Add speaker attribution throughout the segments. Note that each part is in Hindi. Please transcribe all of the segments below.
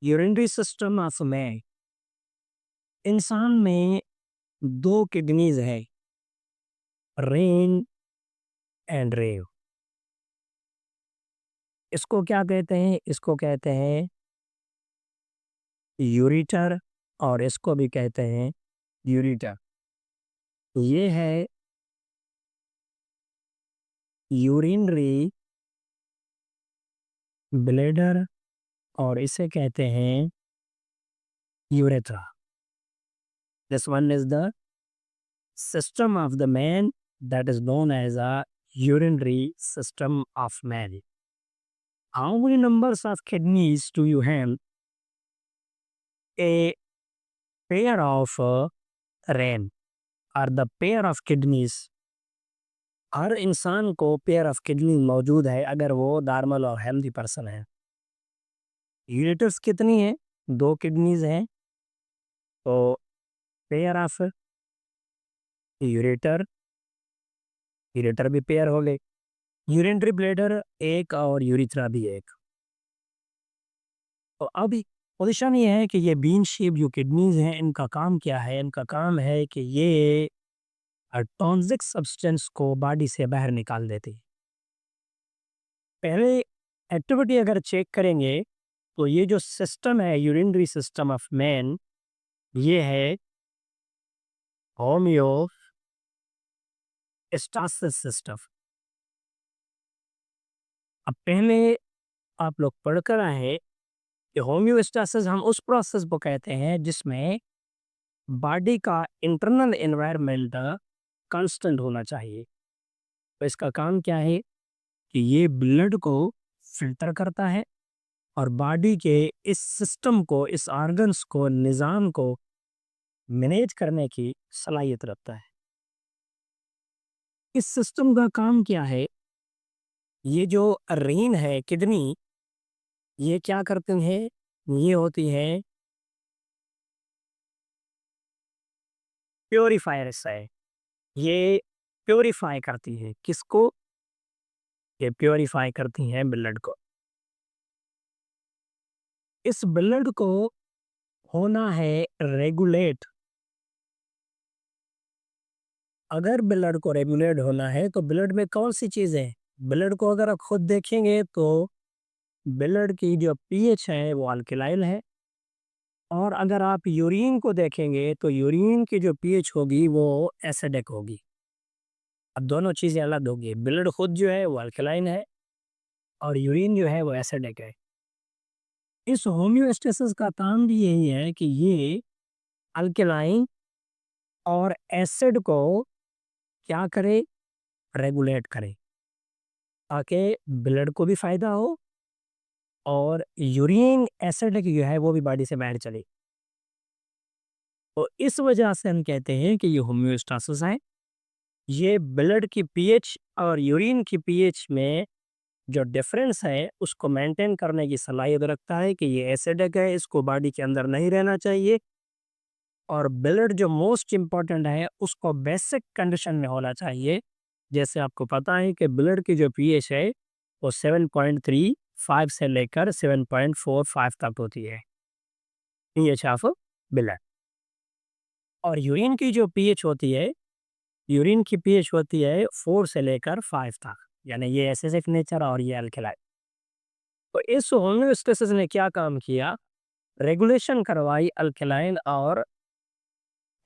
Speaker 1: Urinary system of man. इंसान में दो किडनीज है, रेन एंड रेव। इसको क्या कहते हैं? इसको कहते हैं यूरिटर, और इसको भी कहते हैं यूरिटर। ये है यूरिनरी ब्लेडर, और इसे कहते हैं urethra. This one is the system of the man that is known as a urinary system of man. How many numbers of kidneys do you have? A pair of ren, or the pair of kidneys। हर इंसान को पेयर ऑफ किडनी मौजूद है अगर वो नॉर्मल और हेल्दी पर्सन है। यूनिट्स कितनी है? दो किडनीज हैं, तो पेयर ऑफ यूरेटर, यूरेटर भी पेयर हो गए। यूरिनरी ब्लेडर एक और यूरिथ्रा भी एक। तो अब पोजीशन ये है कि ये बीन शेप जो किडनीज हैं, इनका काम क्या है? इनका काम है कि ये टॉक्सिक सब्सटेंस को बॉडी से बाहर निकाल देती है। पहले एक्टिविटी अगर चेक करेंगे तो ये जो सिस्टम है, यूरिनरी सिस्टम ऑफ मैन, ये है होम्योस्टासिस सिस्टम। अब पहले आप लोग पढ़कर आए हैं कि होम्योस्टासिस हम उस प्रोसेस को कहते हैं जिसमें बॉडी का इंटरनल एनवायरनमेंट कांस्टेंट होना चाहिए। तो इसका काम क्या है कि ये ब्लड को फिल्टर करता है और बॉडी के इस सिस्टम को, इस ऑर्गन्स को, निज़ाम को मैनेज करने की सलाहियत रखता है। इस सिस्टम का काम क्या है? ये जो रीन है, किडनी, ये क्या करती हैं? ये होती है प्योरीफायर्स है। ये प्योरीफाई करती है किसको? ये प्योरीफाई करती हैं ब्लड को। इस ब्लड को होना है रेगुलेट। अगर ब्लड को रेगुलेट होना है तो ब्लड में कौन सी चीज़ें हैं? ब्लड को अगर आप खुद देखेंगे तो ब्लड की जो पीएच है वो अल्कलाइन है, और अगर आप यूरिन को देखेंगे तो यूरिन की जो पीएच होगी वो एसिडिक होगी। अब दोनों चीज़ें अलग होगी। ब्लड खुद जो है वो अल्कलाइन है और यूरिन जो है वो एसिडिक है। इस होम्योस्टेसिस का काम भी यही है कि ये अल्कलाइन और एसिड को क्या करे? रेगुलेट करे, ताकि ब्लड को भी फायदा हो और यूरिन एसिड जो है वो भी बॉडी से बाहर चले। तो इस वजह से हम कहते हैं कि ये होम्योस्टासिस है। ये ब्लड की पीएच और यूरिन की पीएच में जो डिफरेंस है उसको मेंटेन करने की सलाहियत रखता है कि ये एसिडिक है, इसको बॉडी के अंदर नहीं रहना चाहिए। और ब्लड जो मोस्ट इम्पॉर्टेंट है उसको बेसिक कंडीशन में होना चाहिए। जैसे आपको पता है कि ब्लड की जो पीएच है वो 7.35 से लेकर 7.45 तक होती है, पीएच ऑफ ब्लड। और यूरिन की जो पीएच होती है, यूरिन की पीएच होती है 4 से लेकर 5 तक, यानी ये एसिडिक नेचर और ये अल्कलाइन। तो इस होम्योस्टेसिस ने क्या काम किया? रेगुलेशन करवाई अल्कलाइन और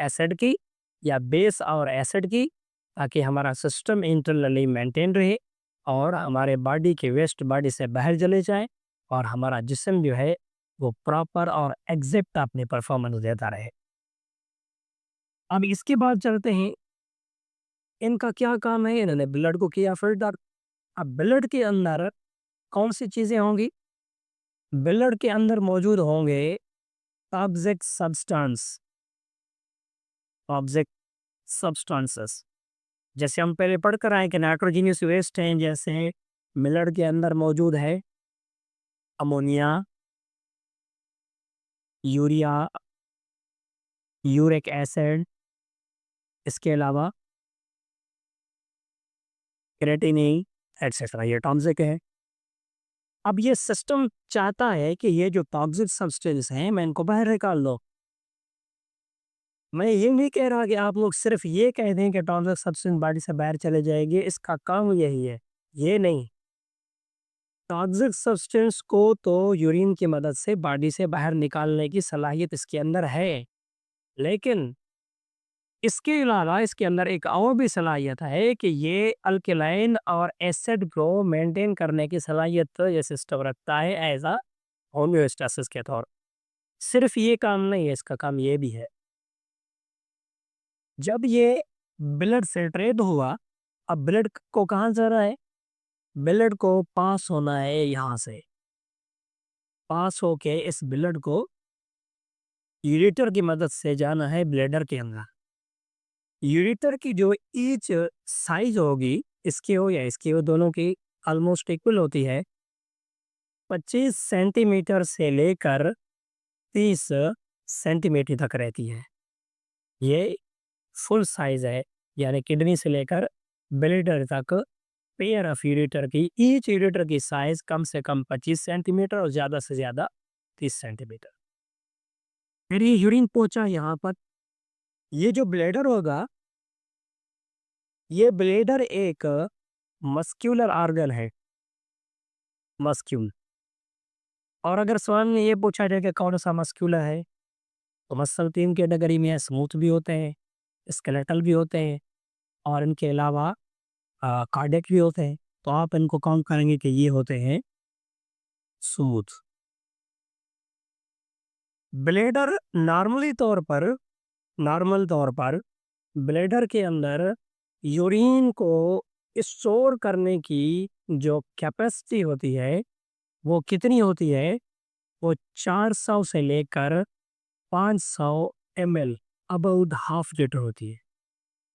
Speaker 1: एसिड की, या बेस और एसिड की, ताकि हमारा सिस्टम इंटरनली मेंटेन रहे और हमारे बॉडी के वेस्ट बॉडी से बाहर चले जाए, और हमारा जिस्म जो है वो प्रॉपर और एग्जैक्ट अपनी परफॉर्मेंस देता रहे। अब इसके बाद चलते हैं, इनका क्या काम है? इन्होंने ब्लड को किया फिल्टर। अब ब्लड के अंदर कौन सी चीज़ें होंगी? ब्लड के अंदर मौजूद होंगे टॉक्सिक सब्सटेंस, टॉक्सिक सब्सटेंसेस। जैसे हम पहले पढ़ कर आए कि नाइट्रोजनियस वेस्ट हैं, जैसे ब्लड के अंदर मौजूद है अमोनिया, यूरिया, यूरिक एसिड, इसके अलावा क्रेटिनिन, एटसेट्रा, ये टॉक्सिक है। अब ये सिस्टम चाहता है कि ये जो टॉक्सिक सब्सटेंस हैं मैं इनको बाहर निकाल दो। मैं ये नहीं कह रहा कि आप लोग सिर्फ ये कह दें कि टॉक्सिक सब्सटेंस बॉडी से बाहर चले जाएंगे, इसका काम यही है, ये नहीं। टॉक्सिक सब्सटेंस को तो यूरिन की मदद से बॉडी से बाहर निकालने की सलाहियत इसके अंदर है, लेकिन इसके अलावा इसके अंदर एक और भी सलाहियत है कि ये अल्कलाइन और एसिड को मेंटेन करने की सलाहियत ये सिस्टम रखता है एज अ होम्योस्टेसिस के तौर। सिर्फ ये काम नहीं है, इसका काम ये भी है। जब ये ब्लड फिल्ट्रेट हुआ, अब ब्लड को कहाँ जाना है? ब्लड को पास होना है यहाँ से, पास होके इस ब्लड को यूरेटर की मदद से जाना है ब्लैडर के अंदर। यूरेटर की जो ईच साइज होगी, इसकी हो या इसकी हो, दोनों की ऑलमोस्ट इक्वल होती है। 25 सेंटीमीटर से लेकर 30 सेंटीमीटर तक रहती है। ये फुल साइज है, यानी किडनी से लेकर ब्लैडर तक पेयर ऑफ यूरेटर की ईच यूरेटर की साइज कम से कम 25 सेंटीमीटर और ज़्यादा से ज़्यादा 30 सेंटीमीटर। फिर ये यूरिन पहुंचा यहाँ पर। ये जो ब्लैडर होगा, ये ब्लैडर एक मस्क्यूलर ऑर्गन है, मस्क्यूल। और अगर सवाल में ये पूछा जाए कि कौन सा मस्क्यूलर है, तो मसल 3 कैटेगरी में है, स्मूथ भी होते हैं, स्केलेटल भी होते हैं और इनके अलावा कार्डियक भी होते हैं। तो आप इनको काउंट करेंगे कि ये होते हैं स्मूथ। ब्लैडर नॉर्मल तौर पर ब्लैडर के अंदर यूरिन को स्टोर करने की जो कैपेसिटी होती है, वो कितनी होती है? वो 400 से लेकर 500 ml, अबाउट हाफ लीटर होती है।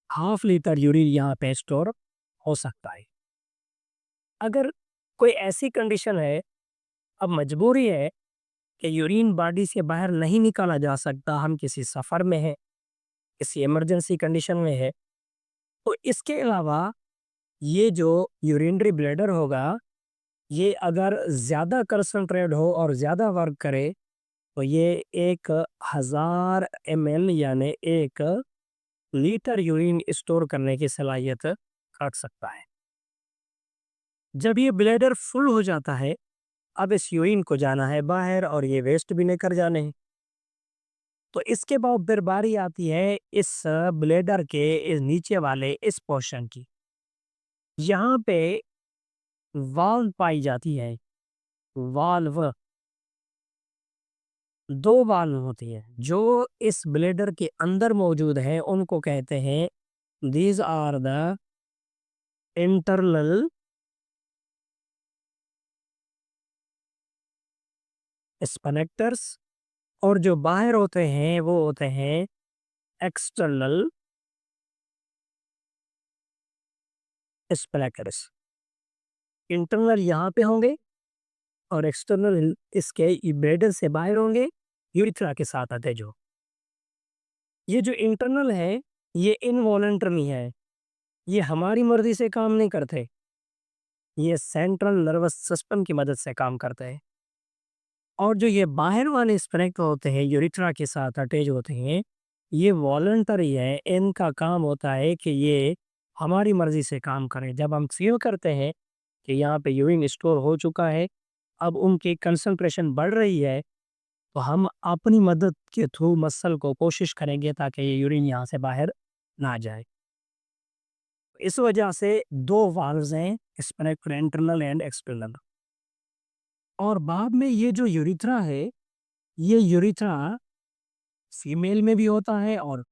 Speaker 1: हाफ लीटर यूरिन यहाँ पे स्टोर हो सकता है। अगर कोई ऐसी कंडीशन है, अब मजबूरी है कि यूरिन बॉडी से बाहर नहीं निकाला जा सकता, हम किसी सफ़र में हैं, किसी इमरजेंसी कंडीशन में है, तो इसके अलावा ये जो यूरिनरी ब्लैडर होगा, ये अगर ज़्यादा कंसंट्रेट हो और ज़्यादा वर्क करे, तो ये 1000 ml यानी 1 लीटर यूरिन स्टोर करने की सलाहियत रख सकता है। जब ये ब्लैडर फुल हो जाता है, अब इस यूरिन को जाना है बाहर और ये वेस्ट भी लेकर जाने हैं। तो इसके बाद फिर बारी आती है इस ब्लैडर के इस नीचे वाले इस पोर्शन की। यहाँ पे वाल्व पाई जाती है। वाल्व, 2 वाल्व होती है जो इस ब्लैडर के अंदर मौजूद है, उनको कहते हैं, दीज आर द इंटरनल स्पनेक्टर्स। और जो बाहर होते हैं वो होते हैं एक्सटर्नल स्पनेक्टर्स। इंटरनल यहाँ पे होंगे और एक्सटर्नल इसके ब्लैडर से बाहर होंगे, यूरेथ्रा के साथ आते जो। ये जो इंटरनल है, ये इनवॉलंटरी है, ये हमारी मर्जी से काम नहीं करते, ये सेंट्रल नर्वस सिस्टम की मदद से काम करते हैं। और जो ये बाहर वाले स्फिंक्टर होते हैं, यूरेथ्रा के साथ अटैच होते हैं, ये वॉलंटरी है। इनका काम होता है कि ये हमारी मर्जी से काम करें। जब हम फील करते हैं कि यहाँ पे यूरिन स्टोर हो चुका है, अब उनकी कंसंट्रेशन बढ़ रही है, तो हम अपनी मदद के थ्रू मसल को कोशिश करेंगे ताकि ये यूरिन यहाँ से बाहर ना जाए। इस वजह से 2 वाल्व्स हैं, स्फिंक्टर इंटरनल एंड एक्सटर्नल। और बाद में ये जो यूरेथ्रा है, ये यूरेथ्रा फीमेल में भी होता है और